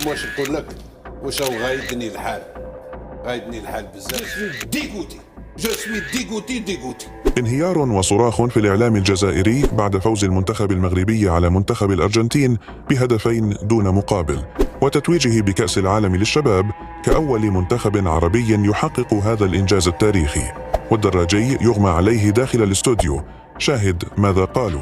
واش نقول لك، واش هو غايدني الحال، غايدني الحال بزاف. جو سوي ديغوتي. انهيار وصراخ في الإعلام الجزائري بعد فوز المنتخب المغربي على منتخب الأرجنتين بهدفين دون مقابل، وتتويجه بكأس العالم للشباب كأول منتخب عربي يحقق هذا الإنجاز التاريخي. والدراجي يغمى عليه داخل الاستوديو، شاهد ماذا قالوا.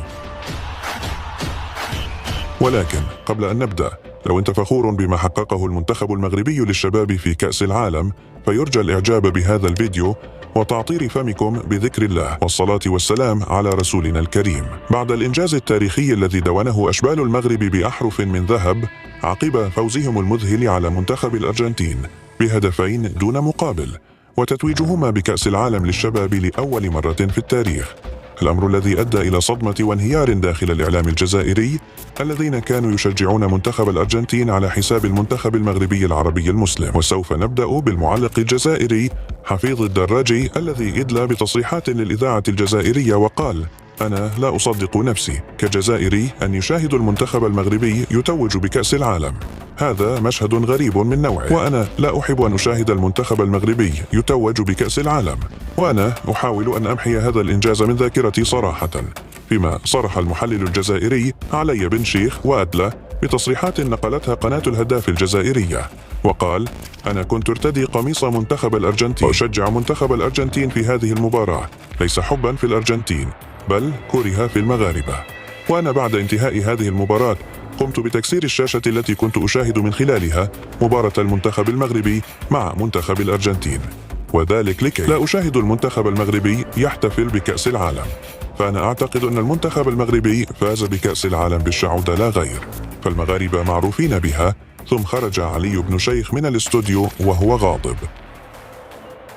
ولكن قبل أن نبدأ، لو أنت فخور بما حققه المنتخب المغربي للشباب في كأس العالم، فيرجى الإعجاب بهذا الفيديو وتعطير فمكم بذكر الله والصلاة والسلام على رسولنا الكريم. بعد الإنجاز التاريخي الذي دونته أشبال المغرب بأحرف من ذهب عقب فوزهم المذهل على منتخب الأرجنتين بهدفين دون مقابل، وتتويجهما بكأس العالم للشباب لأول مرة في التاريخ، الأمر الذي أدى إلى صدمة وانهيار داخل الإعلام الجزائري الذين كانوا يشجعون منتخب الأرجنتين على حساب المنتخب المغربي العربي المسلم. وسوف نبدأ بالمعلق الجزائري حفيظ الدراجي الذي إدلى بتصريحات للإذاعة الجزائرية وقال: أنا لا أصدق نفسي كجزائري أن يشاهد المنتخب المغربي يتوج بكأس العالم، هذا مشهد غريب من نوعه، وأنا لا أحب أن أشاهد المنتخب المغربي يتوج بكأس العالم، وأنا أحاول أن أمحي هذا الإنجاز من ذاكرتي صراحة. فيما صرح المحلل الجزائري علي بن شيخ وأدلى بتصريحات نقلتها قناة الهداف الجزائرية، وقال: أنا كنت ارتدي قميص منتخب الأرجنتين وأشجع منتخب الأرجنتين في هذه المباراة، ليس حبا في الأرجنتين بل كره في المغاربة. وأنا بعد انتهاء هذه المباراة قمت بتكسير الشاشة التي كنت أشاهد من خلالها مباراة المنتخب المغربي مع منتخب الأرجنتين، وذلك لكي لا أشاهد المنتخب المغربي يحتفل بكأس العالم، فأنا أعتقد أن المنتخب المغربي فاز بكأس العالم بالشعوذة لا غير، فالمغاربة معروفين بها. ثم خرج علي بن شيخ من الاستوديو وهو غاضب.